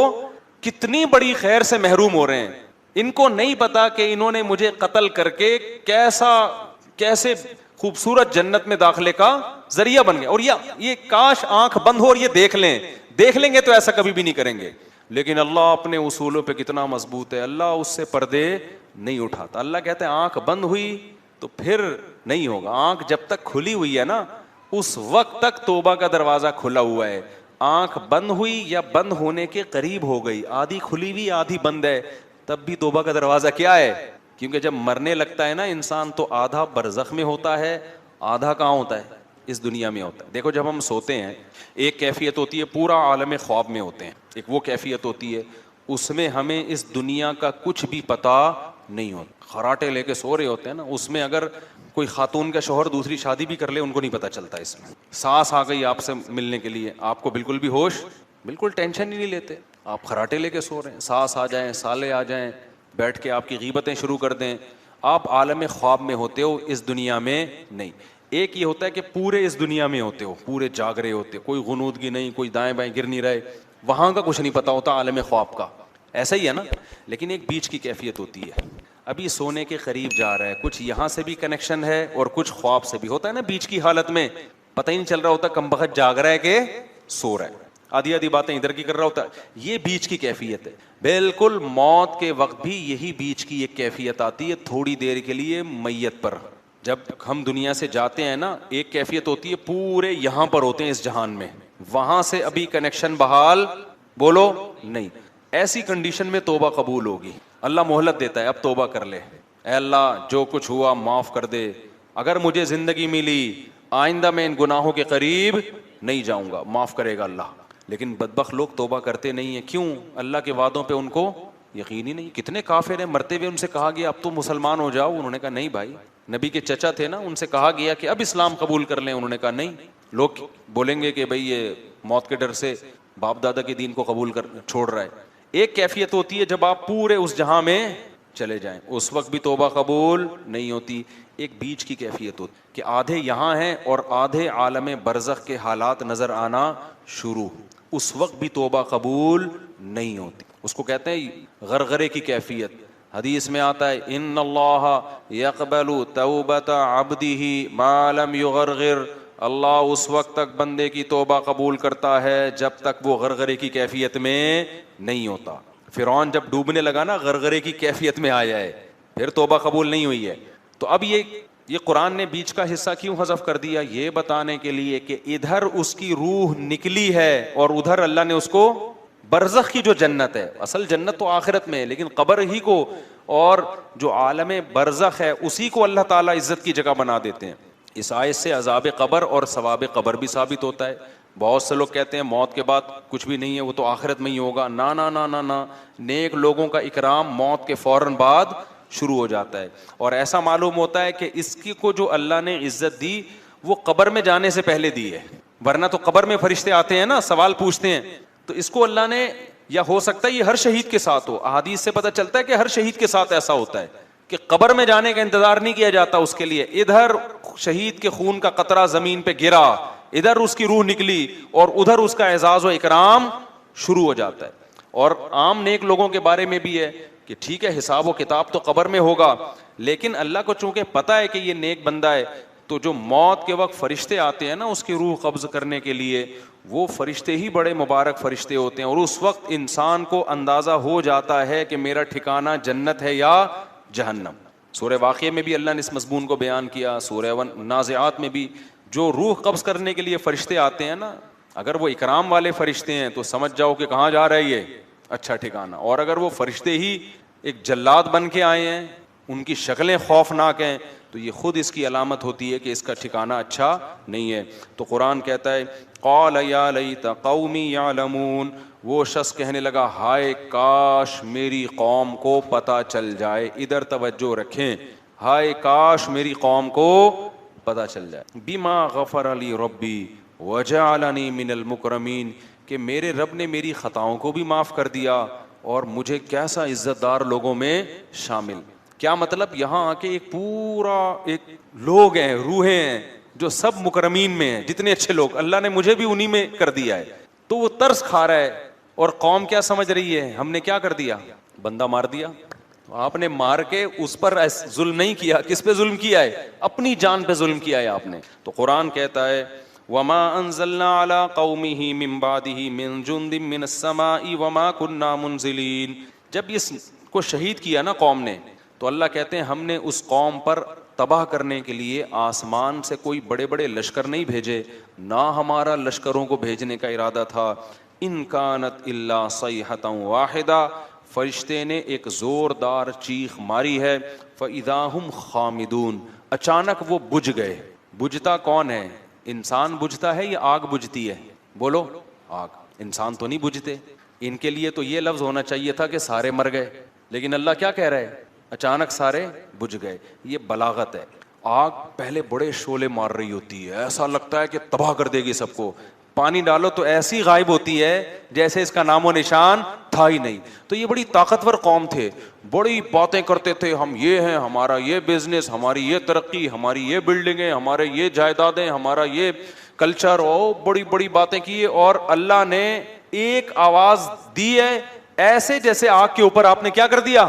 کتنی بڑی خیر سے محروم ہو رہے ہیں. ان کو نہیں پتا کہ انہوں نے مجھے قتل کر کے کیسے خوبصورت جنت میں داخلے کا ذریعہ بن گئے. اور یہ کاش آنکھ بند ہو اور یہ دیکھ لیں گے تو ایسا کبھی بھی نہیں کریں گے. لیکن اللہ اپنے اصولوں پہ کتنا مضبوط ہے, اللہ اس سے پردے نہیں اٹھاتا. اللہ کہتے ہیں آنکھ بند ہوئی تو پھر نہیں ہوگا. آنکھ جب تک کھلی ہوئی ہے نا, اس وقت تک توبہ کا دروازہ کھلا ہوا ہے. آنکھ بند ہوئی یا بند ہونے کے قریب ہو گئی, آدھی کھلی ہوئی آدھی بند ہے, تب بھی توبہ کا دروازہ کیا ہے. کیونکہ جب مرنے لگتا ہے نا انسان, تو آدھا برزخ میں ہوتا ہے, آدھا کہاں ہوتا ہے, اس دنیا میں ہوتا ہے. دیکھو جب ہم سوتے ہیں ایک کیفیت ہوتی ہے, پورا عالم خواب میں ہوتے ہیں. ایک وہ کیفیت ہوتی ہے اس میں ہمیں اس دنیا کا کچھ بھی پتا نہیں ہوتا. خراٹے لے کے سو رہے ہوتے ہیں نا, اس میں اگر کوئی خاتون کا شوہر دوسری شادی بھی کر لے ان کو نہیں پتا چلتا. اس میں سانس آ گئی آپ سے ملنے کے لیے, آپ کو بالکل بھی ہوش, بالکل ٹینشن ہی نہیں لیتے. آپ خراٹے لے کے سو رہے ہیں, سانس آ جائیں, سالے آ جائیں, بیٹھ کے آپ کی غیبتیں شروع کر دیں. آپ عالم خواب میں ہوتے ہو, اس دنیا میں نہیں. ایک یہ ہوتا ہے کہ پورے اس دنیا میں ہوتے ہو, پورے جاگ رہے ہوتے, کوئی غنودگی نہیں, کوئی دائیں بائیں گر نہیں رہے, وہاں کا کچھ نہیں پتا ہوتا عالم خواب کا. ایسا ہی ہے نا. لیکن ایک بیچ کی کیفیت ہوتی ہے, ابھی سونے کے قریب جا رہا ہے, کچھ یہاں سے بھی کنیکشن ہے اور کچھ خواب سے بھی ہوتا ہے نا. بیچ کی حالت میں پتہ ہی نہیں چل رہا ہوتا کم بخت جاگ رہا ہے کہ سو رہا ہے, آدھی آدھی باتیں ادھر کی کر رہا ہوتا ہے. یہ بیچ کی کیفیت ہے. بالکل موت کے وقت بھی یہی بیچ کی ایک کیفیت آتی ہے, تھوڑی دیر کے لیے میت پر. جب ہم دنیا سے جاتے ہیں نا, ایک کیفیت ہوتی ہے پورے یہاں پر ہوتے ہیں اس جہان میں, وہاں سے ابھی کنیکشن بحال بولو نہیں. ایسی کنڈیشن میں توبہ قبول ہوگی. اللہ مہلت دیتا ہے, اب توبہ کر لے, اے اللہ جو کچھ ہوا معاف کر دے, اگر مجھے زندگی ملی آئندہ میں ان گناہوں کے قریب نہیں جاؤں گا, معاف کرے گا اللہ. لیکن بدبخت لوگ توبہ کرتے نہیں ہیں. کیوں؟ اللہ کے وعدوں پہ ان کو یقین ہی نہیں. کتنے کافر ہیں, مرتے ہوئے ان سے کہا گیا اب تو مسلمان ہو جاؤ, انہوں نے کہا نہیں بھائی. نبی کے چچا تھے نا, ان سے کہا گیا کہ اب اسلام قبول کر لیں, انہوں نے کہا نہیں. لوگ بولیں گے کہ بھئی یہ موت کے ڈر سے باپ دادا کے دین کو قبول کر چھوڑ رہا ہے. ایک کیفیت ہوتی ہے جب آپ پورے اس جہاں میں چلے جائیں, اس وقت بھی توبہ قبول نہیں ہوتی. ایک بیچ کی کیفیت ہوتی کہ آدھے یہاں ہیں اور آدھے عالم برزخ کے حالات نظر آنا شروع, اس وقت بھی توبہ قبول نہیں ہوتی. اس کو کہتے ہیں غرغرے کی کیفیت. حدیث میں آتا ہے ان اللہ یقبل توبۃ عبدہ ما لم یغرغر, اللہ اس وقت تک بندے کی توبہ قبول کرتا ہے جب تک وہ غرغرے کی کیفیت میں نہیں ہوتا. فرعون جب ڈوبنے لگا نا, غرغرے کی کیفیت میں آیا ہے, پھر توبہ قبول نہیں ہوئی ہے. تو اب یہ قرآن نے بیچ کا حصہ کیوں حذف کر دیا؟ یہ بتانے کے لیے کہ ادھر اس کی روح نکلی ہے اور ادھر اللہ نے اس کو برزخ کی جو جنت ہے, اصل جنت تو آخرت میں ہے, لیکن قبر ہی کو اور جو عالم برزخ ہے اسی کو اللہ تعالیٰ عزت کی جگہ بنا دیتے ہیں. اس آیت سے عذاب قبر اور ثواب قبر بھی ثابت ہوتا ہے. بہت سے لوگ کہتے ہیں موت کے بعد کچھ بھی نہیں ہے, وہ تو آخرت میں ہی ہوگا. نا نا نا نا نا, نیک لوگوں کا اکرام موت کے فوراً بعد شروع ہو جاتا ہے. اور ایسا معلوم ہوتا ہے کہ اس کی کو جو اللہ نے عزت دی وہ قبر میں جانے سے پہلے دی ہے, ورنہ تو قبر میں فرشتے آتے ہیں نا, سوال پوچھتے ہیں, تو اس کو اللہ نے, یا ہو سکتا ہے یہ ہر شہید کے ساتھ ہو, احادیث سے پتہ چلتا ہے کہ ہر شہید کے ساتھ ایسا ہوتا ہے کہ قبر میں جانے کا انتظار نہیں کیا جاتا اس کے لیے. ادھر شہید کے خون کا قطرہ زمین پہ گرا, ادھر اس کی روح نکلی اور ادھر اس کا اعزاز و اکرام شروع ہو جاتا ہے. اور عام نیک لوگوں کے بارے میں بھی ہے کہ ٹھیک ہے حساب و کتاب تو قبر میں ہوگا, لیکن اللہ کو چونکہ پتا ہے کہ یہ نیک بندہ ہے, تو جو موت کے وقت فرشتے آتے ہیں نا اس کی روح قبض کرنے کے لیے, وہ فرشتے ہی بڑے مبارک فرشتے ہوتے ہیں. اور اس وقت انسان کو اندازہ ہو جاتا ہے کہ میرا ٹھکانہ جنت ہے یا جہنم. سورہ واقعہ میں بھی اللہ نے اس مضمون کو بیان کیا, سورہ نازعات میں بھی. جو روح قبض کرنے کے لیے فرشتے آتے ہیں نا, اگر وہ اکرام والے فرشتے ہیں تو سمجھ جاؤ کہ کہاں جا رہا ہے یہ اچھا ٹھکانہ. اور اگر وہ فرشتے ہی ایک جلاد بن کے آئے ہیں, ان کی شکلیں خوفناک ہیں, تو یہ خود اس کی علامت ہوتی ہے کہ اس کا ٹھکانہ اچھا نہیں ہے. تو قرآن کہتا ہے قال یا لیت قومی یعلمون, وہ شخص کہنے لگا ہائے کاش میری قوم کو پتہ چل جائے. ادھر توجہ رکھیں, ہائے کاش میری قوم کو پتہ چل جائے. بما غفر لی ربی وجعلنی من المکرمین, کہ میرے رب نے میری خطاؤں کو بھی معاف کر دیا اور مجھے کیسا عزت دار لوگوں میں شامل. کیا مطلب؟ یہاں آ کے ایک پورا ایک لوگ ہیں, روحیں ہیں جو سب مکرمین میں ہیں, جتنے اچھے لوگ اللہ نے مجھے بھی انہی میں کر دیا ہے. تو وہ ترس کھا رہا ہے, اور قوم کیا سمجھ رہی ہے, ہم نے کیا کر دیا, بندہ مار دیا, آپ نے مار کے اس پر ظلم نہیں کیا. کس پہ ظلم کیا ہے؟ اپنی جان پہ ظلم کیا ہے آپ نے. تو قرآن کہتا ہے وما انزلنا على قومه من بعده من جند من السماء وما كنا منزلين. جب اس کو شہید کیا نا قوم نے, تو اللہ کہتے ہیں ہم نے اس قوم پر تباہ کرنے کے لیے آسمان سے کوئی بڑے بڑے لشکر نہیں بھیجے, نہ ہمارا لشکروں کو بھیجنے کا ارادہ تھا. ان کانت الا صیحۃ واحدہ, فرشتے نے ایک زوردار چیخ ماری ہے. فاذا هم خامدون, اچانک وہ بجھ گئے. بجھتا کون ہے؟ انسان بجھتا ہے یا آگ بجھتی ہے؟ بولو. آگ. انسان تو نہیں بجھتے. ان کے لیے تو یہ لفظ ہونا چاہیے تھا کہ سارے مر گئے, لیکن اللہ کیا کہہ رہے ہیں؟ اچانک سارے بجھ گئے. یہ بلاغت ہے. آگ پہلے بڑے شعلے مار رہی ہوتی ہے, ایسا لگتا ہے کہ تباہ کر دے گی سب کو. پانی ڈالو تو ایسی غائب ہوتی ہے جیسے اس کا نام و نشان تھا ہی نہیں. تو یہ بڑی طاقتور قوم تھے, بڑی باتیں کرتے تھے, ہم یہ ہیں, ہمارا یہ بزنس, ہماری یہ ترقی, ہماری یہ بلڈنگیں, ہمارے یہ جائیدادیں, ہمارا یہ کلچر, اور بڑی بڑی باتیں کی. اور اللہ نے ایک آواز دی ہے ایسے جیسے آگ کے اوپر آپ نے کیا کر دیا؟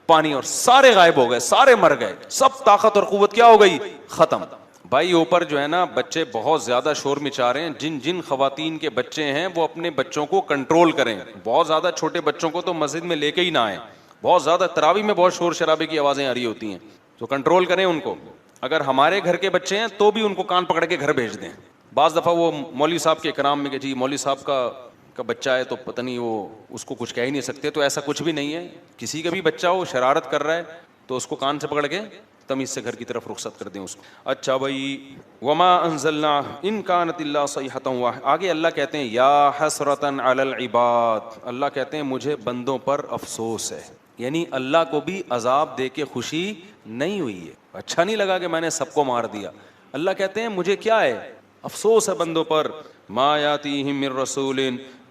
پانی, اور سارے غائب ہو گئے, سارے مر گئے, سب طاقت اور قوت کیا ہو گئی؟ ختم. بھائی اوپر جو ہے نا بچے بہت زیادہ شور مچا رہے ہیں. جن جن خواتین کے بچے ہیں وہ اپنے بچوں کو کنٹرول کریں. بہت زیادہ چھوٹے بچوں کو تو مسجد میں لے کے ہی نہ آئیں. بہت زیادہ تراویح میں بہت شور شرابے کی آوازیں آ رہی ہوتی ہیں, تو کنٹرول کریں ان کو. اگر ہمارے گھر کے بچے ہیں تو بھی ان کو کان پکڑ کے گھر بھیج دیں. بعض دفعہ وہ مولوی صاحب کے اکرام میں کہ جی مولوی صاحب کا بچہ ہے تو پتہ نہیں وہ اس کو کچھ کہہ ہی نہیں سکتے. تو ایسا کچھ بھی نہیں ہے. کسی کا بھی بچہ ہو شرارت کر رہا ہے تو اس کو کان سے پکڑ کے تمیز سے گھر کی طرف رخصت کر دیں اس کو. اچھا بھائی, وما انزلنا ان کانت الا صیحۃ واحدہ. آگے اللہ کہتے ہیں یا حسرۃ علی العباد, اللہ کہتے ہیں مجھے بندوں پر افسوس ہے. یعنی اللہ کو بھی عذاب دے کے خوشی نہیں ہوئی ہے, اچھا نہیں لگا کہ میں نے سب کو مار دیا. اللہ کہتے ہیں مجھے کیا ہے؟ افسوس ہے بندوں پر. ما یاتیہم من رسول,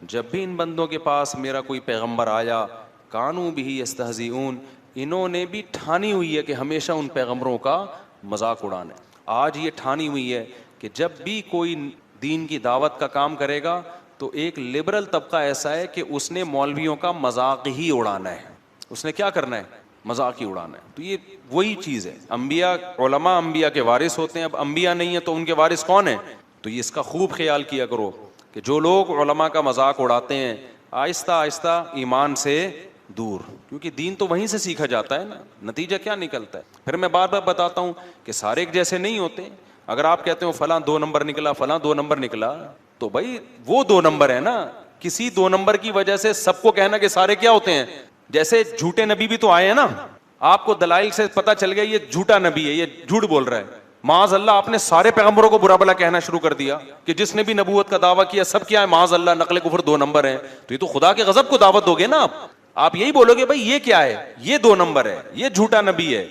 جب بھی ان بندوں کے پاس میرا کوئی پیغمبر آیا, کانوا بہ یستہزئون, انہوں نے بھی ٹھانی ہوئی ہے کہ ہمیشہ ان پیغمبروں کا مذاق اڑانا ہے. آج یہ ٹھانی ہوئی ہے کہ جب بھی کوئی دین کی دعوت کا کام کرے گا تو ایک لبرل طبقہ ایسا ہے کہ اس نے مولویوں کا مذاق ہی اڑانا ہے. اس نے کیا کرنا ہے؟ مذاق ہی اڑانا ہے. تو یہ وہی چیز ہے. انبیاء, علماء انبیاء کے وارث ہوتے ہیں. اب انبیاء نہیں ہیں تو ان کے وارث کون ہیں؟ تو یہ اس کا خوب خیال کیا کرو کہ جو لوگ علماء کا مذاق اڑاتے ہیں آہستہ آہستہ ایمان سے دور, کیونکہ دین تو وہیں سے سیکھا جاتا ہے نا. نتیجہ کیا نکلتا ہے؟ پھر میں بار بار بتاتا ہوں کہ سارے ایک جیسے نہیں ہوتے. اگر آپ کہتے ہو فلاں 2 نمبر نکلا, فلاں 2 نمبر نکلا, تو بھائی وہ 2 نمبر ہے نا. کسی 2 نمبر کی وجہ سے سب کو کہنا کہ سارے کیا ہوتے ہیں. جیسے جھوٹے نبی بھی تو آئے ہیں نا, آپ کو دلائل سے پتا چل گیا یہ جھوٹا نبی ہے, یہ جھوٹ بول رہا ہے. معاذ اللہ آپ نے سارے پیغمبروں کو برا بلا کہنا شروع کر دیا کہ جس نے بھی نبوت کا دعویٰ کیا سب کیا ہے, معاذ اللہ نقل کفر 2 نمبر ہیں. تو یہ تو خدا کے غضب کو دعوت دو گے نا. آپ یہی بولو گے بھائی یہ کیا ہے, یہ 2 نمبر ہے, یہ جھوٹا نبی ہے,